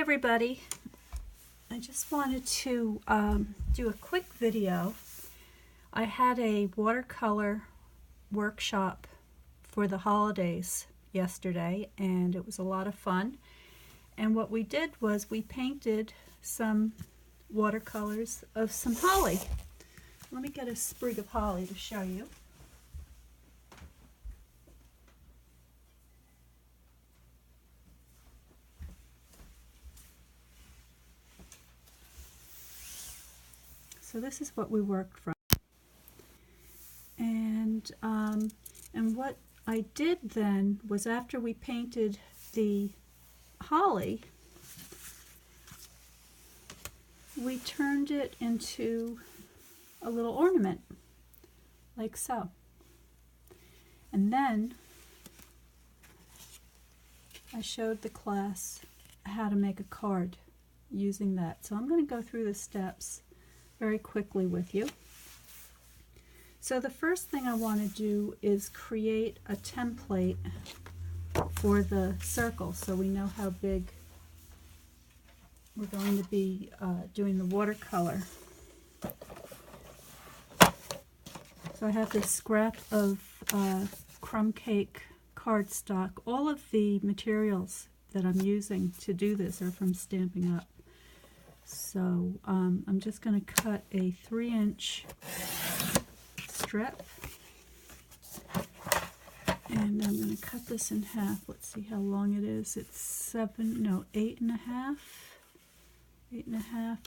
everybody. I just wanted to do a quick video. I had a watercolor workshop for the holidays yesterday and it was a lot of fun. And what we did was we painted some watercolors of some holly. Let me get a sprig of holly to show you. So this is what we worked from. And what I did then was, after we painted the holly, we turned it into a little ornament, like so. And then I showed the class how to make a card using that. So I'm going to go through the steps very quickly with you. So the first thing I want to do is create a template for the circle so we know how big we're going to be doing the watercolor. So I have this scrap of crumb cake cardstock. All of the materials that I'm using to do this are from Stampin' Up. So I'm just going to cut a 3-inch strip, and I'm going to cut this in half. Let's see how long it is. It's 8.5. 8.5.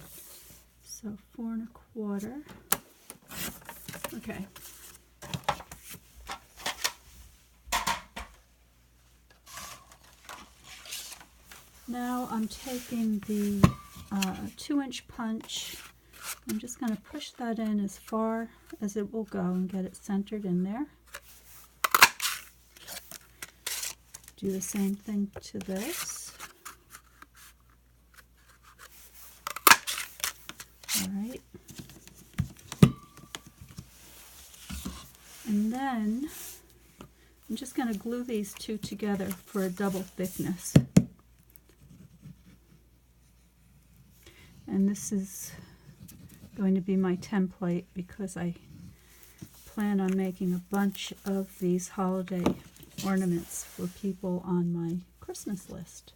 So 4.25. Okay. Now I'm taking the 2-inch punch. I'm just going to push that in as far as it will go and get it centered in there. Do the same thing to this. Alright. And then I'm just going to glue these two together for a double thickness. And this is going to be my template because I plan on making a bunch of these holiday ornaments for people on my Christmas list.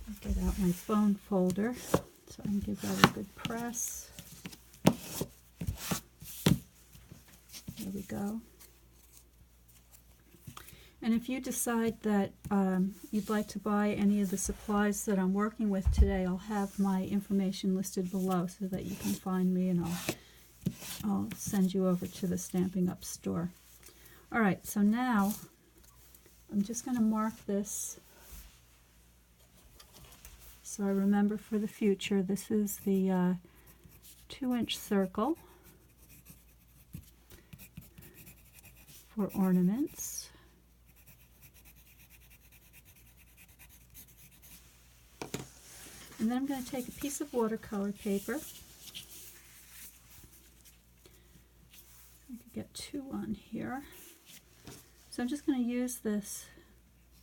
I'll get out my phone folder so I can give that a good press. There we go. And if you decide that you'd like to buy any of the supplies that I'm working with today, I'll have my information listed below so that you can find me, and I'll send you over to the Stampin' Up store. Alright, so now I'm just going to mark this so I remember for the future. This is the 2-inch circle for ornaments. And then I'm going to take a piece of watercolor paper. I could get 2 on here. So I'm just going to use this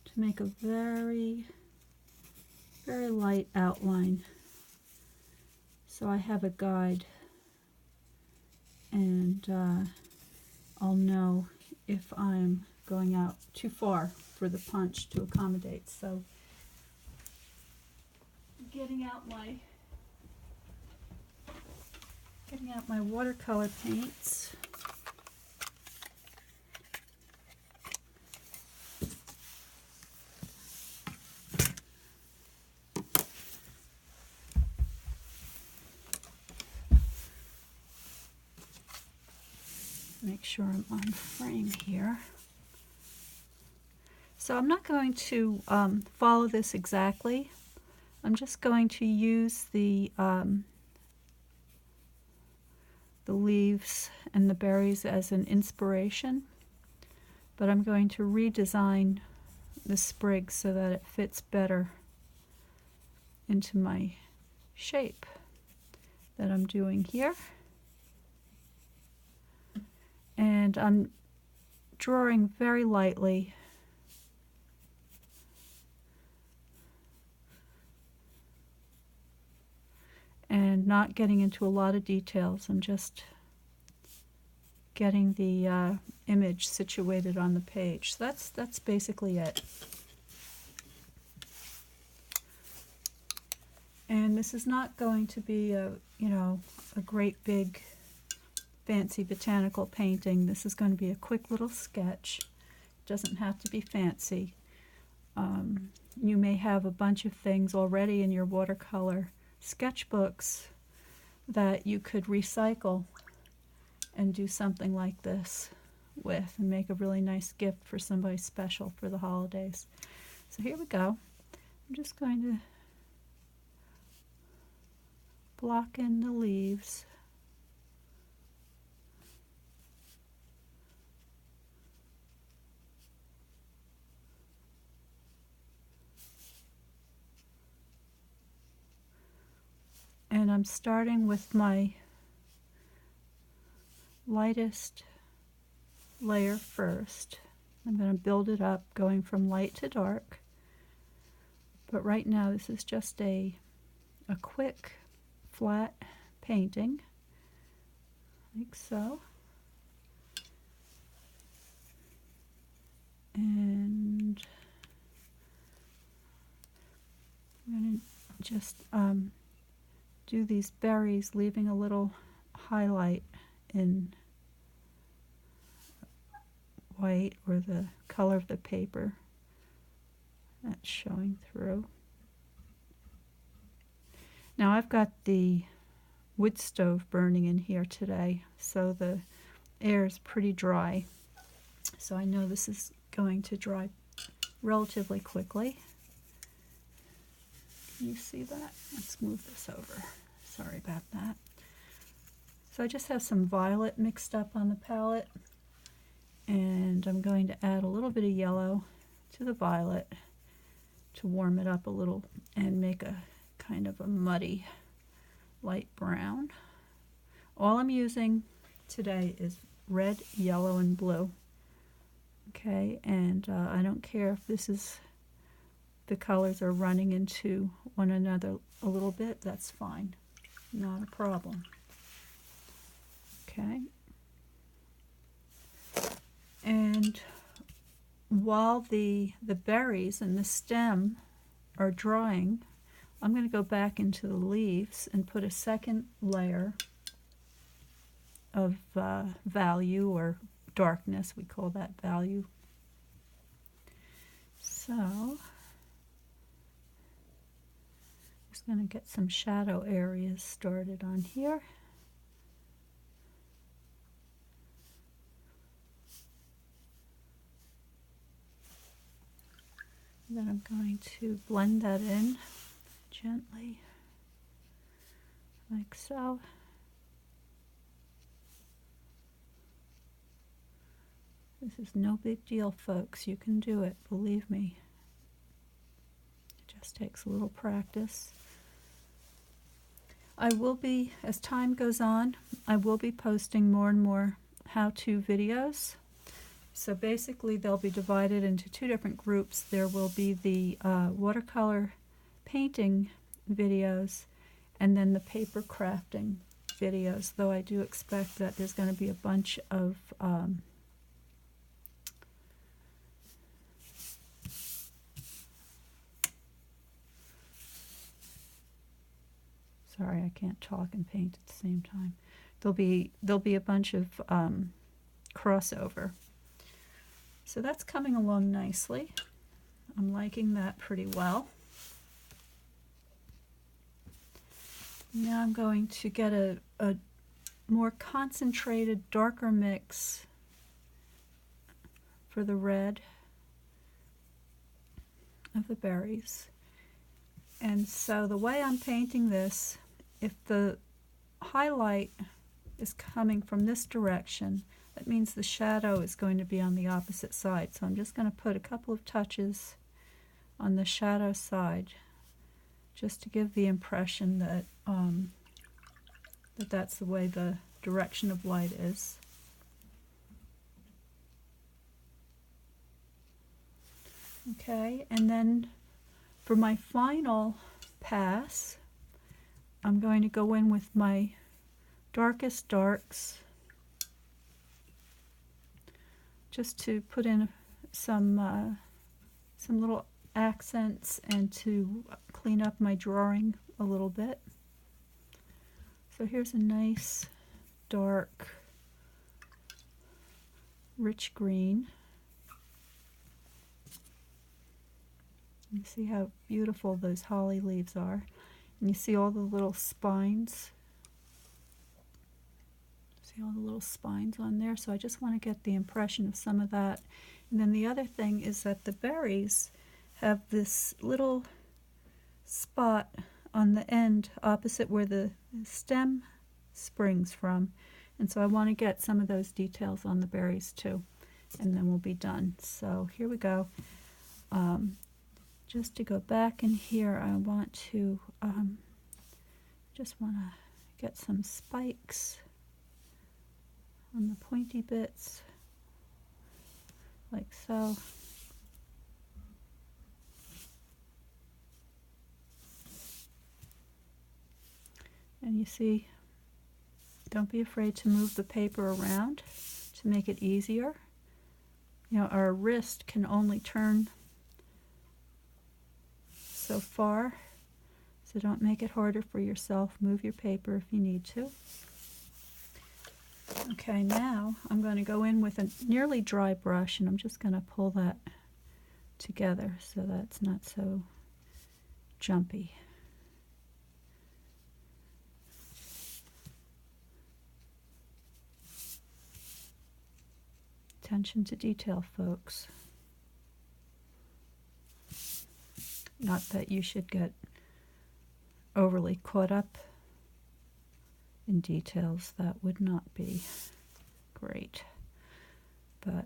to make a very light outline, so I have a guide, and I'll know if I'm going out too far for the punch to accommodate. So getting out my watercolor paints. Make sure I'm on frame here. So I'm not going to follow this exactly. I'm just going to use the leaves and the berries as an inspiration, but I'm going to redesign the sprig so that it fits better into my shape that I'm doing here. And I'm drawing very lightly. And not getting into a lot of details. I'm just getting the image situated on the page. So that's basically it. And this is not going to be a great big fancy botanical painting. This is going to be a quick little sketch. It doesn't have to be fancy. You may have a bunch of things already in your watercolor sketchbooks that you could recycle and do something like this with and make a really nice gift for somebody special for the holidays. So here we go. I'm just going to block in the leaves. And I'm starting with my lightest layer first. I'm going to build it up going from light to dark. But right now this is just a quick flat painting, like so. And I'm going to just do these berries, leaving a little highlight in white or the color of the paper that's showing through. Now I've got the wood stove burning in here today, so the air is pretty dry. So I know this is going to dry relatively quickly. Can you see that? Let's move this over. Sorry about that. So I just have some violet mixed up on the palette, and I'm going to add a little bit of yellow to the violet to warm it up a little and make a kind of a muddy light brown. All I'm using today is red, yellow, and blue. Okay, and I don't care if this is the colors are running into one another a little bit, that's fine. Not a problem. Okay. And while the berries and the stem are drying, I'm going to go back into the leaves and put a second layer of value or darkness. We call that value. So just going to get some shadow areas started on here. Then I'm going to blend that in gently, like so. This is no big deal, folks. You can do it, believe me. It just takes a little practice. I will be, as time goes on, I will be posting more and more how-to videos. So basically they'll be divided into two different groups. There will be the watercolor painting videos and then the paper crafting videos, though I do expect that there's going to be a bunch of sorry, I can't talk and paint at the same time. There'll be a bunch of crossover. So that's coming along nicely. I'm liking that pretty well. Now I'm going to get a more concentrated, darker mix for the red of the berries. And so the way I'm painting this, if the highlight is coming from this direction, that means the shadow is going to be on the opposite side. So I'm just going to put a couple of touches on the shadow side just to give the impression that that's the way the direction of light is. Okay, and then for my final pass, I'm going to go in with my darkest darks just to put in some little accents and to clean up my drawing a little bit. So here's a nice dark rich green. You see how beautiful those holly leaves are, and you see all the little spines. See all the little spines on there, so I just want to get the impression of some of that. And then the other thing is that the berries have this little spot on the end opposite where the stem springs from, and so I want to get some of those details on the berries too, and then we'll be done. So here we go. Just to go back in here, I want to just want to get some spikes on the pointy bits, like so. And you see, don't be afraid to move the paper around to make it easier. You know, our wrist can only turn so far, so don't make it harder for yourself. Move your paper if you need to. Okay, now I'm going to go in with a nearly dry brush, and I'm just going to pull that together so that's not so jumpy. Attention to detail, folks. Not that you should get overly caught up in details. That would not be great. But,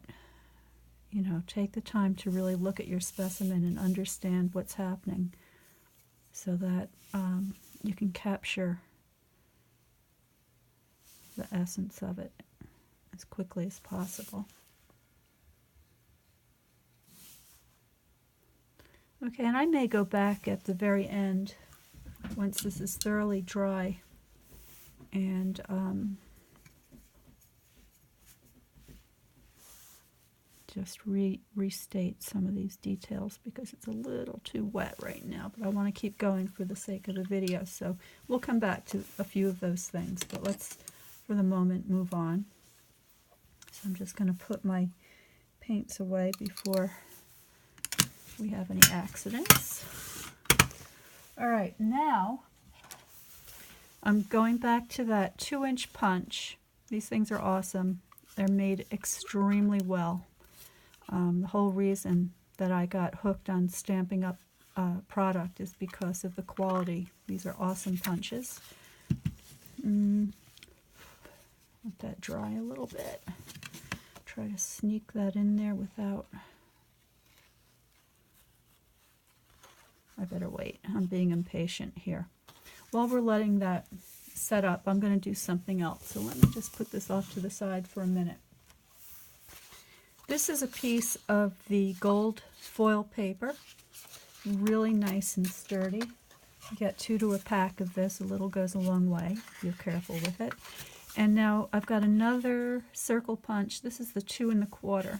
you know, take the time to really look at your specimen and understand what's happening so that you can capture the essence of it as quickly as possible. Okay, and I may go back at the very end once this is thoroughly dry and just restate some of these details because it's a little too wet right now, but I want to keep going for the sake of the video, so we'll come back to a few of those things, but let's for the moment move on. So I'm just going to put my paints away before we have any accidents. All right, now I'm going back to that 2-inch punch. These things are awesome. They're made extremely well. The whole reason that I got hooked on Stampin' Up! Product is because of the quality. These are awesome punches. Let that dry a little bit. Try to sneak that in there without... I better wait. I'm being impatient here. While we're letting that set up, I'm going to do something else. So let me just put this off to the side for a minute. This is a piece of the gold foil paper. Really nice and sturdy. You get 2 to a pack of this. A little goes a long way if you're careful with it. And now I've got another circle punch. This is the 2 1/4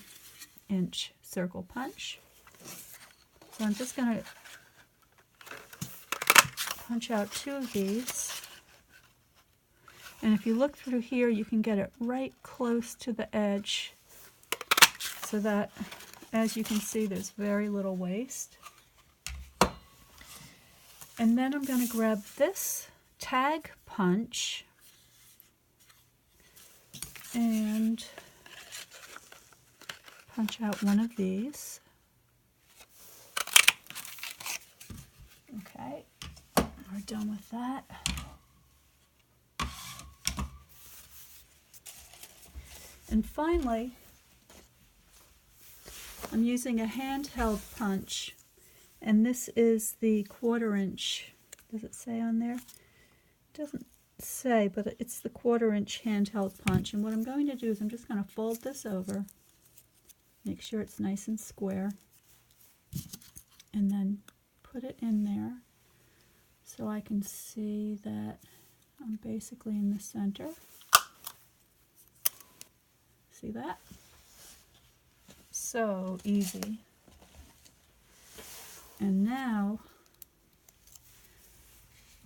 inch circle punch. So I'm just going to punch out 2 of these, and if you look through here you can get it right close to the edge so that, as you can see, there's very little waste. And then I'm going to grab this tag punch and punch out one of these. Okay. We're done with that. And finally, I'm using a handheld punch, and this is the 1/4 inch Does it say on there? It doesn't say, but it's the 1/4 inch handheld punch. And what I'm going to do is I'm just going to fold this over, make sure it's nice and square, and then put it in there so I can see that I'm basically in the center. See that? So easy. And now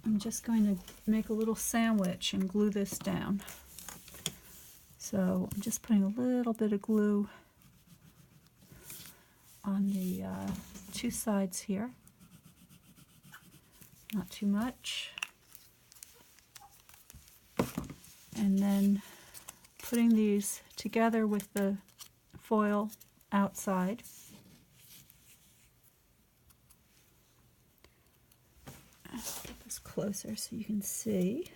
I'm just going to make a little sandwich and glue this down. So I'm just putting a little bit of glue on the 2 sides here. Not too much. And then putting these together with the foil outside. Get this closer so you can see.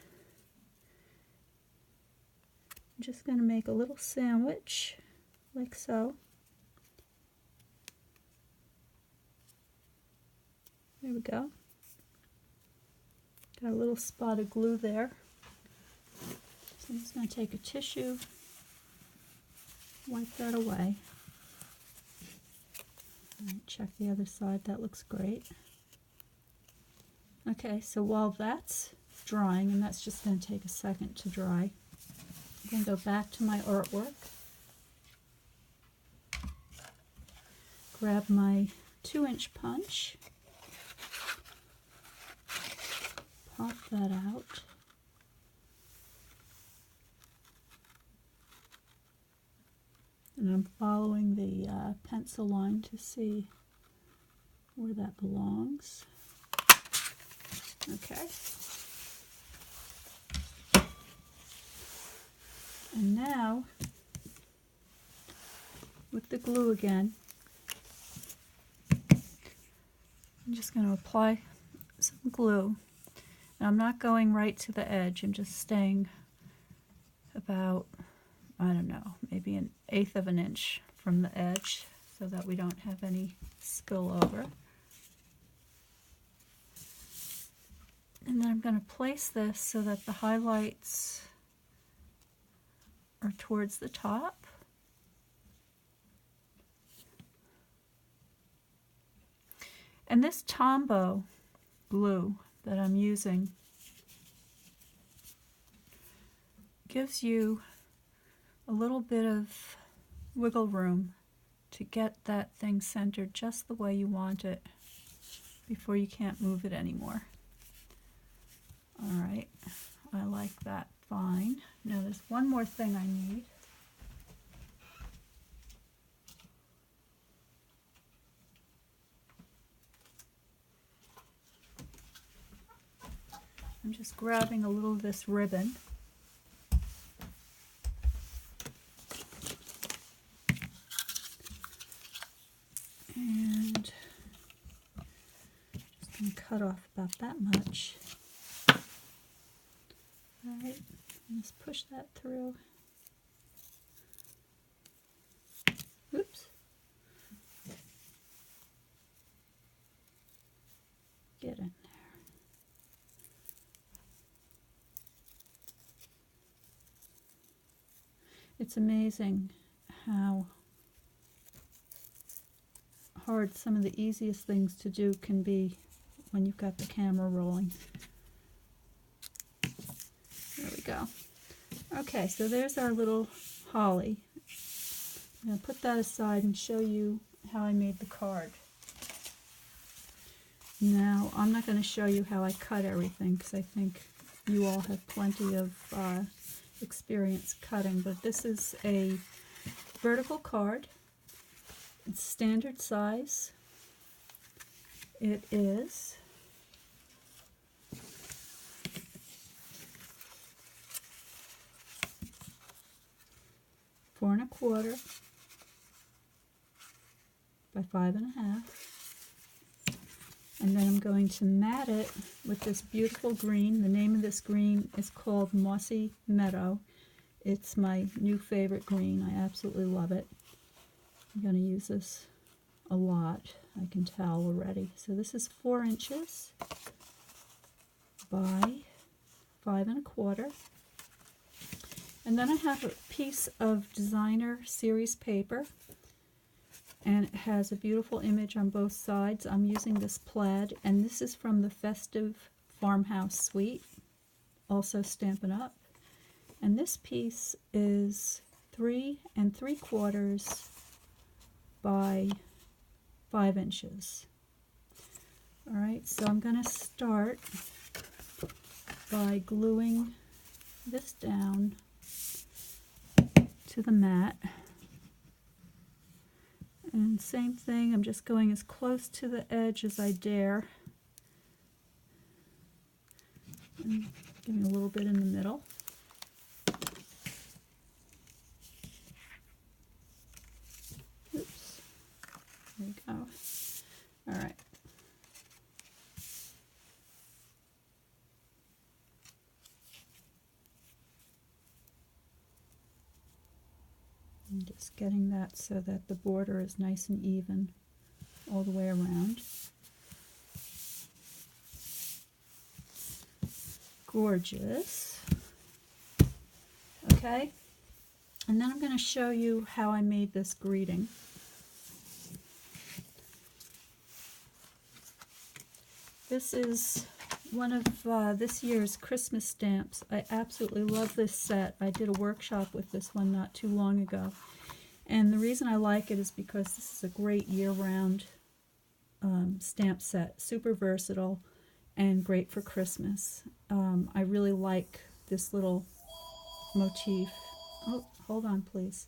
I'm just going to make a little sandwich like so. There we go. Got a little spot of glue there. So I'm just going to take a tissue, wipe that away. All right, check the other side. That looks great. Okay, so while that's drying, and that's just going to take a second to dry, I'm going to go back to my artwork, grab my 2-inch punch, pop that out, and I'm following the pencil line to see where that belongs. Okay. And now, with the glue again, I'm just going to apply some glue. And I'm not going right to the edge. I'm just staying about, I don't know, maybe 1/8 of an inch from the edge so that we don't have any spillover. And then I'm going to place this so that the highlights are towards the top. And this Tombow glue that I'm using gives you a little bit of wiggle room to get that thing centered just the way you want it before you can't move it anymore. All right, I like that fine. Now there's one more thing I need. I'm just grabbing a little of this ribbon. And just going to cut off about that much. All right, just push that through. Oops. Get in there. It's amazing how hard some of the easiest things to do can be when you've got the camera rolling. There we go. Okay, so there's our little holly. I'm going to put that aside and show you how I made the card. Now, I'm not going to show you how I cut everything because I think you all have plenty of experience cutting, but this is a vertical card. It's standard size. It is 4 1/4 by 5 1/2. And then I'm going to mat it with this beautiful green. The name of this green is called Mossy Meadow. It's my new favorite green. I absolutely love it. I'm going to use this a lot, I can tell already. So this is 4 inches. by 5¼ and then I have a piece of designer series paper, and it has a beautiful image on both sides. I'm using this plaid, and this is from the Festive Farmhouse Suite, also Stampin' Up. And this piece is 3¾ by 5 inches. Alright, so I'm going to start by gluing this down to the mat. And same thing, I'm just going as close to the edge as I dare. And giving a little bit in the middle. Oops. There we go. Alright. And just getting that so that the border is nice and even all the way around. Gorgeous. Okay, and then I'm going to show you how I made this greeting. This is one of this year's Christmas stamps. I absolutely love this set. I did a workshop with this one not too long ago. And the reason I like it is because this is a great year-round stamp set. Super versatile and great for Christmas. I really like this little motif. Oh, hold on please.